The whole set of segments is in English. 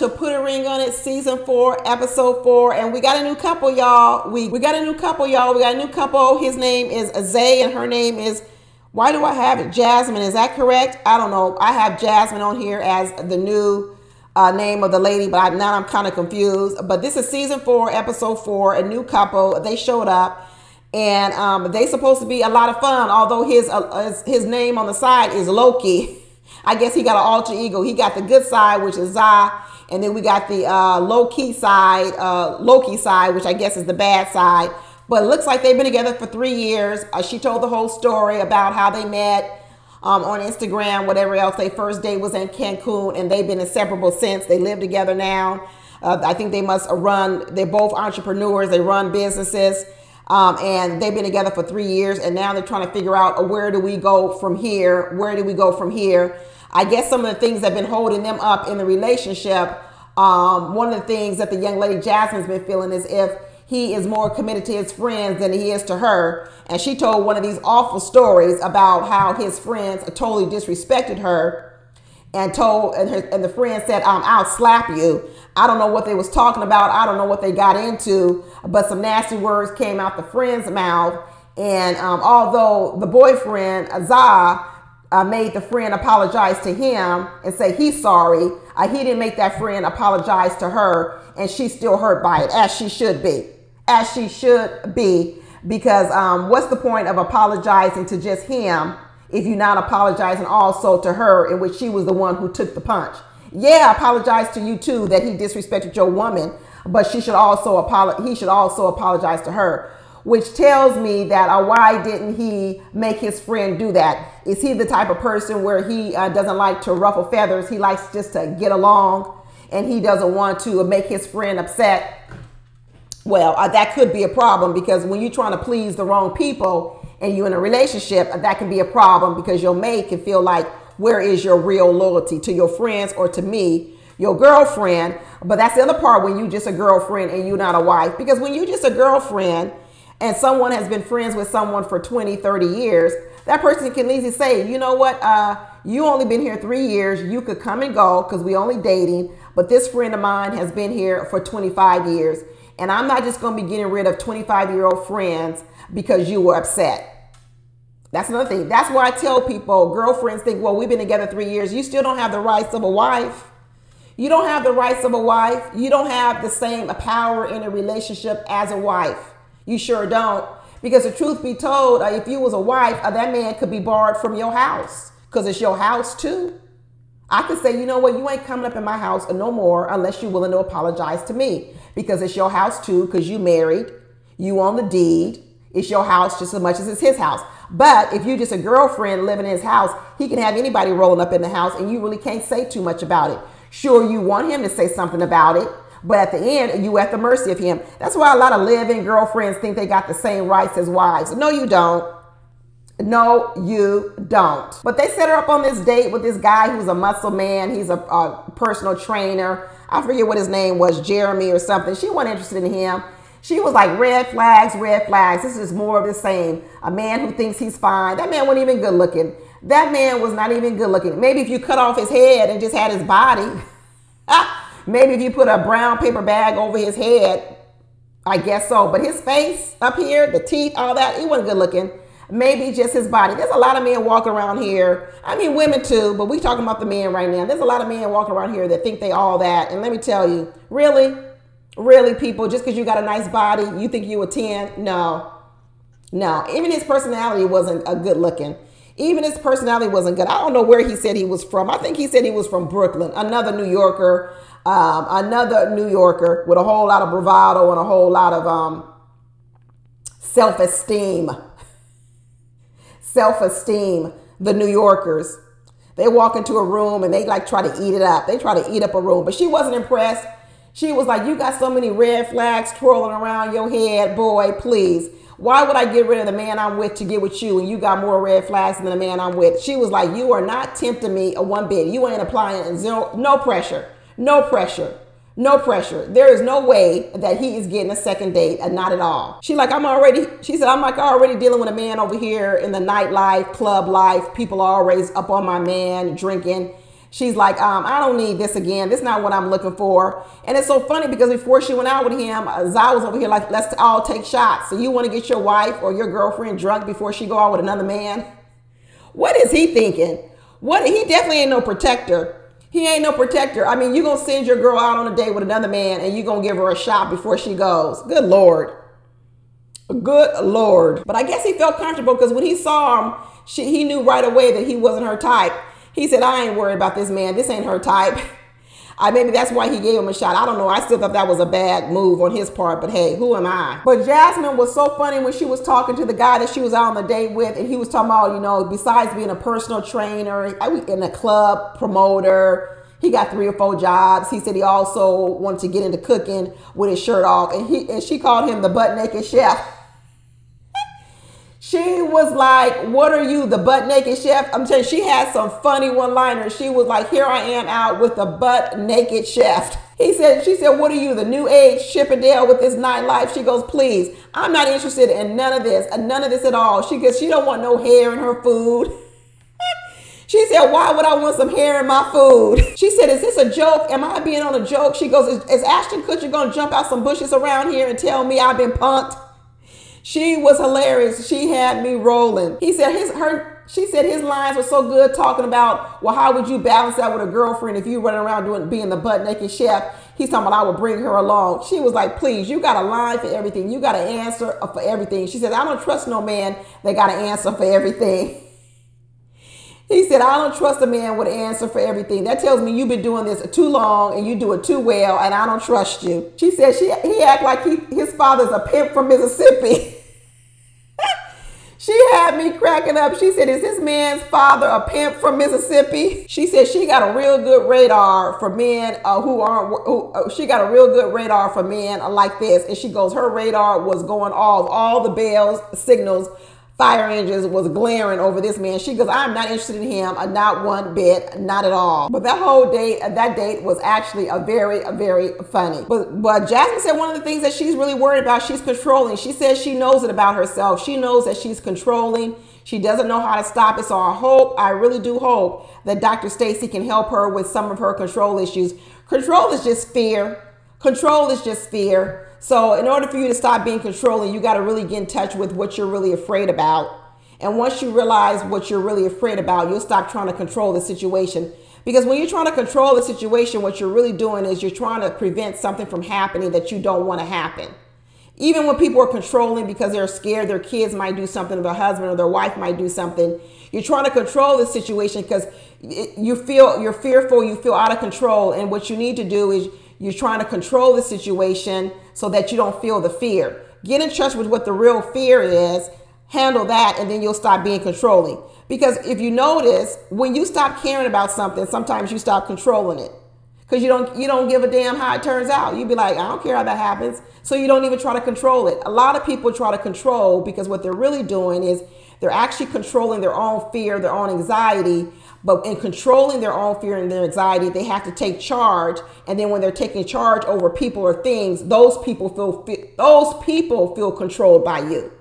to Put a Ring on It, season 4, episode 4, and we got a new couple, y'all. We got a new couple, y'all. We got a new couple. His name is Zay, and her name is, why do I have it? Jasmine. Is that correct? I don't know. I have Jasmine on here as the new name of the lady, but now I'm kind of confused. But this is season 4, episode 4, a new couple. They showed up, and they supposed to be a lot of fun. Although his name on the side is Loki. I guess he got an alter ego. He got the good side, which is Za, and then we got the Loki side, which I guess is the bad side. But it looks like they've been together for 3 years. She told the whole story about how they met on Instagram, whatever else. Their first date was in Cancun, and they've been inseparable since. They live together now. I think they must run, they're both entrepreneurs. They run businesses. And they've been together for 3 years, and now they're trying to figure out where do we go from here? Where do we go from here? I guess some of the things that have been holding them up in the relationship, one of the things that the young lady Jasmine's been feeling is if he is more committed to his friends than he is to her. And she told one of these awful stories about how his friends totally disrespected her and and the friend said, I'll slap you. I don't know what they was talking about. I don't know what they got into, but some nasty words came out the friend's mouth. And although the boyfriend, Za, made the friend apologize to him and say he's sorry, he didn't make that friend apologize to her, and she's still hurt by it, as she should be. As she should be, because what's the point of apologizing to just him if you're not apologizing also to her, in which she was the one who took the punch? Yeah, I apologize to you too that he disrespected your woman, but he should also apologize to her, which tells me that why didn't he make his friend do that? Is he the type of person where he doesn't like to ruffle feathers? He likes just to get along, and he doesn't want to make his friend upset? Well, that could be a problem, because when you're trying to please the wrong people and you're in a relationship, that can be a problem, because your mate can feel like, where is your real loyalty to your friends or to me, your girlfriend? But that's the other part, when you just a girlfriend and you're not a wife. Because when you just a girlfriend and someone has been friends with someone for 20, 30 years, that person can easily say, you know what, you only been here 3 years. You could come and go because we only dating. But this friend of mine has been here for 25 years. And I'm not just going to be getting rid of 25-year-old friends because you were upset. That's another thing. That's why I tell people, girlfriends think, well, we've been together 3 years. You still don't have the rights of a wife. You don't have the rights of a wife. You don't have the same power in a relationship as a wife. You sure don't. Because the truth be told, if you was a wife, that man could be barred from your house, because it's your house too. I could say, you know what, you ain't coming up in my house no more unless you're willing to apologize to me, because it's your house too, because you married, you own the deed. It's your house just as much as it's his house. But if you're just a girlfriend living in his house, he can have anybody rolling up in the house, and you really can't say too much about it. Sure, you want him to say something about it, but at the end, you at the mercy of him. That's why a lot of live-in girlfriends think they got the same rights as wives. No, you don't. No, you don't. But they set her up on this date with this guy who's a muscle man. He's a personal trainer. I forget what his name was, Jeremy or something. She wasn't interested in him. She was like, red flags, red flags. This is more of the same. A man who thinks he's fine. That man wasn't even good looking. That man was not even good looking. Maybe if you cut off his head and just had his body. Maybe if you put a brown paper bag over his head, I guess so. But his face up here, the teeth, all that, he wasn't good looking. Maybe just his body. There's a lot of men walking around here. I mean, women too, but we talking about the men right now. There's a lot of men walking around here that think they all that. And let me tell you, really, people, just because you got a nice body, you think you a 10? No. Even his personality wasn't good looking. Even his personality wasn't good. I don't know where he said he was from. I think he said he was from Brooklyn. Another New Yorker with a whole lot of bravado and a whole lot of self-esteem. The New Yorkers. They walk into a room and they like try to eat it up. They try to eat up a room, but she wasn't impressed. She was like, you got so many red flags twirling around your head, boy, please. Why would I get rid of the man I'm with to get with you, and you got more red flags than the man I'm with? She was like, you are not tempting me one bit. You ain't applying zero, no pressure. There is no way that he is getting a second date, not at all. She said, I'm already dealing with a man over here in the nightlife, club life. People are always up on my man, drinking. She's like, I don't need this again. This is not what I'm looking for. And it's so funny because before she went out with him, Zai was over here like, let's all take shots. So you want to get your wife or your girlfriend drunk before she go out with another man? What is he thinking? He definitely ain't no protector. He ain't no protector. I mean, you're going to send your girl out on a date with another man and you're going to give her a shot before she goes. Good Lord. Good Lord. But I guess he felt comfortable because when he saw him, he knew right away that he wasn't her type. He said, I ain't worried about this man. This ain't her type. Maybe that's why he gave him a shot. I don't know. I still thought that was a bad move on his part, but hey, who am I? But Jasmine was so funny when she was talking to the guy that she was out on the date with, and he was talking about, you know, besides being a personal trainer, in a club promoter, he got 3 or 4 jobs. He said he also wanted to get into cooking with his shirt off, and she called him the butt naked chef. She was like, what are you, the butt naked chef? I'm telling you, she had some funny one-liners. She was like, here I am out with the butt naked chef. She said, what are you, the new age Chippendale with this nightlife? She goes, please, I'm not interested in none of this at all. She don't want no hair in her food. She said, why would I want some hair in my food? She said, is this a joke? Am I being on a joke? She goes, is Ashton Kutcher going to jump out some bushes around here and tell me I've been punked? She was hilarious. She had me rolling. She said his lines were so good talking about, well, how would you balance that with a girlfriend if you running around being the butt naked chef? He's talking about I would bring her along. She was like, please, you got a line for everything. You got an answer for everything. She said, I don't trust no man that got an answer for everything. He said, I don't trust a man with an answer for everything. That tells me you've been doing this too long and you do it too well, and I don't trust you. She said he act like his father's a pimp from Mississippi. She had me cracking up. She said, is this man's father a pimp from Mississippi? She said she got a real good radar for men she got a real good radar for men like this. And she goes, her radar was going off. All the bells, signals, fire engines was glaring over this man. She goes, I'm not interested in him, not one bit, not at all. But that date was actually a very funny. But Jasmine said one of the things that she's really worried about, she's controlling. She says she knows it about herself. She knows that she's controlling. She doesn't know how to stop it. So I really do hope that Dr. Stacy can help her with some of her control issues. Control is just fear. Control is just fear. So in order for you to stop being controlling, you got to really get in touch with what you're really afraid about. And once you realize what you're really afraid about, you'll stop trying to control the situation. Because when you're trying to control the situation, what you're really doing is you're trying to prevent something from happening that you don't want to happen. Even when people are controlling because they're scared their kids might do something, or their husband or their wife might do something, you're trying to control the situation because you're fearful, you feel out of control. And what you need to do is you're trying to control the situation so that you don't feel the fear. Get in touch with what the real fear is, handle that, and then you'll stop being controlling. Because if you notice, when you stop caring about something, sometimes you stop controlling it. Because you don't give a damn how it turns out. You'd be like, I don't care how that happens. So you don't even try to control it. A lot of people try to control because what they're really doing is they're actually controlling their own fear, their own anxiety. But in controlling their own fear and their anxiety, they have to take charge. And then when they're taking charge over people or things, those people feel controlled by you.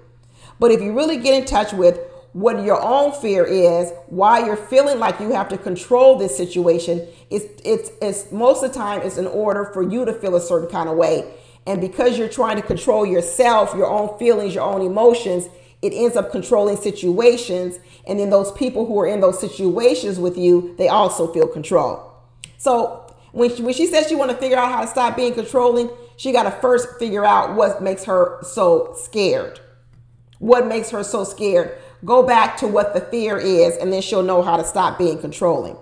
But if you really get in touch with what your own fear is, why you're feeling like you have to control this situation, it's most of the time it's in order for you to feel a certain kind of way. And because you're trying to control yourself, your own feelings, your own emotions, it ends up controlling situations. And then those people who are in those situations with you, they also feel control. So when she says she wants to figure out how to stop being controlling, she got to first figure out what makes her so scared. What makes her so scared? Go back to what the fear is, and then she'll know how to stop being controlling.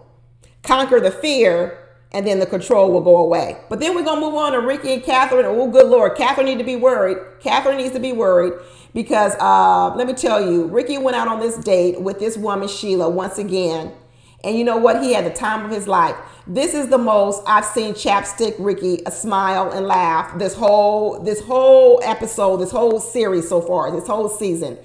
Conquer the fear, and then the control will go away. But then we're going to move on to Ricky and Catherine. Oh, good Lord. Catherine needs to be worried. Catherine needs to be worried because let me tell you, Ricky went out on this date with this woman, Sheila, once again. And you know what? He had the time of his life. This is the most I've seen Chapstick Ricky smile and laugh this whole episode, this whole series so far, this whole season.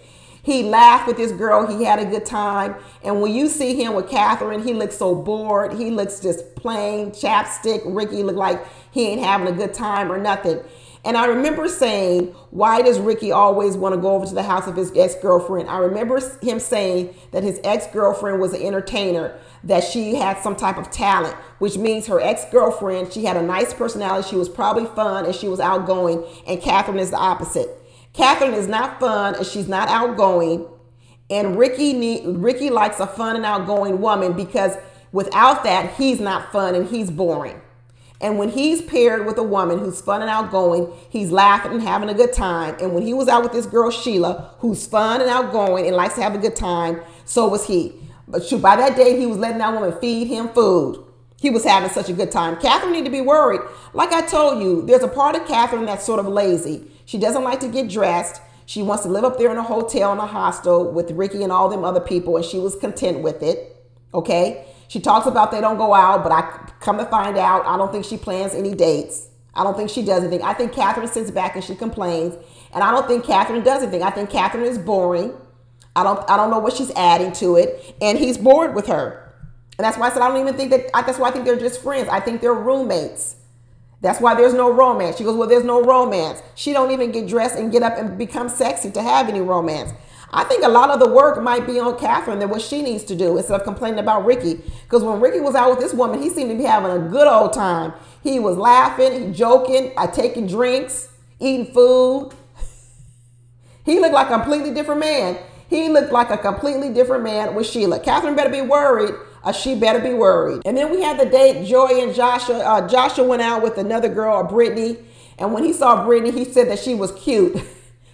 He laughed with this girl. He had a good time. And when you see him with Catherine, he looks so bored. He looks just plain Chapstick Ricky. Look like he ain't having a good time or nothing. And I remember saying, why does Ricky always want to go over to the house of his ex-girlfriend? I remember him saying that his ex-girlfriend was an entertainer, that she had some type of talent, which means her ex-girlfriend, she had a nice personality, she was probably fun, and she was outgoing, and Catherine is the opposite. Catherine is not fun, and she's not outgoing, and Ricky likes a fun and outgoing woman, because without that, he's not fun and he's boring. And when he's paired with a woman who's fun and outgoing, he's laughing and having a good time. And when he was out with this girl, Sheila, who's fun and outgoing and likes to have a good time, so was he. But by that day, he was letting that woman feed him food. He was having such a good time. Catherine needed to be worried. Like I told you, there's a part of Catherine that's sort of lazy. She doesn't like to get dressed. She wants to live up there in a hotel, in a hostel with Ricky and all them other people, and she was content with it. Okay? She talks about they don't go out, but I come to find out, I don't think she plans any dates. I don't think she does anything. I think Catherine sits back and she complains. And I don't think Catherine does anything. I think Catherine is boring. I don't know what she's adding to it. And he's bored with her. And that's why I said I don't even think that's why I think they're just friends. I think they're roommates. That's why there's no romance. She goes, well, there's no romance. She don't even get dressed and get up and become sexy to have any romance. I think a lot of the work might be on Catherine than what she needs to do instead of complaining about Ricky. Because when Ricky was out with this woman, he seemed to be having a good old time. He was laughing, joking, taking drinks, eating food. He looked like a completely different man. He looked like a completely different man with Sheila. Catherine better be worried. She better be worried. And then we had the date, Joy and Joshua. Joshua went out with another girl, Brittany. And when he saw Brittany, he said that she was cute.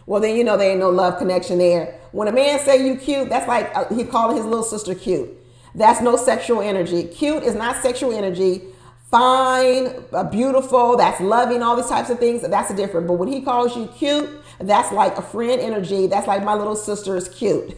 Well, then you know there ain't no love connection there. When a man say you cute, that's like he called his little sister cute. That's no sexual energy. Cute is not sexual energy. Fine, beautiful, that's loving, all these types of things, that's different. But when he calls you cute, that's like a friend energy. That's like my little sister is cute.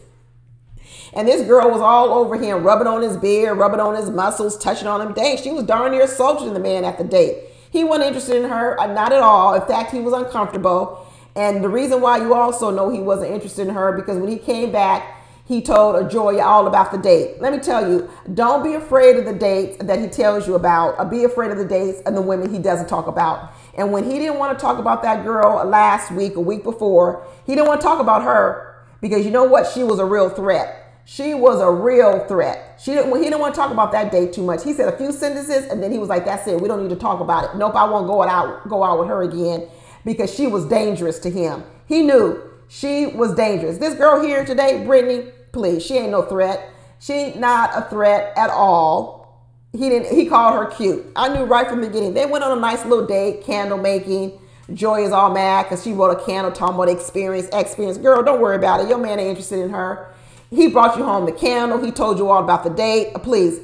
And this girl was all over him, rubbing on his beard, rubbing on his muscles, touching on him. Dang, she was darn near assaulting the man at the date. He wasn't interested in her, not at all. In fact, he was uncomfortable. And the reason why you also know he wasn't interested in her, because when he came back, he told Joy all about the date. Let me tell you, don't be afraid of the dates that he tells you about. Be afraid of the dates and the women he doesn't talk about. And when he didn't want to talk about that girl last week, a week before, he didn't want to talk about her because you know what? She was a real threat. She was a real threat. He didn't want to talk about that date too much. He said a few sentences and then he was like, that's it. We don't need to talk about it. Nope, I won't go out with her again because she was dangerous to him. He knew she was dangerous. This girl here today, Brittany, please, she ain't no threat. She ain't not a threat at all. He called her cute. I knew right from the beginning. They went on a nice little date, candle making. Joy is all mad because she wrote a candle talking about experience. Girl, don't worry about it. Your man ain't interested in her. He brought you home the candle. He told you all about the date. Please,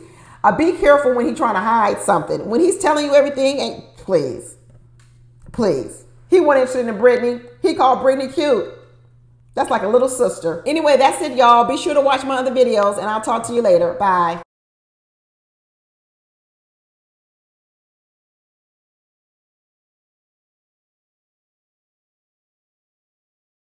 be careful when he's trying to hide something. When he's telling you everything, please. He wasn't interested in Brittany. He called Brittany cute. That's like a little sister. Anyway, that's it, y'all. Be sure to watch my other videos, and I'll talk to you later. Bye.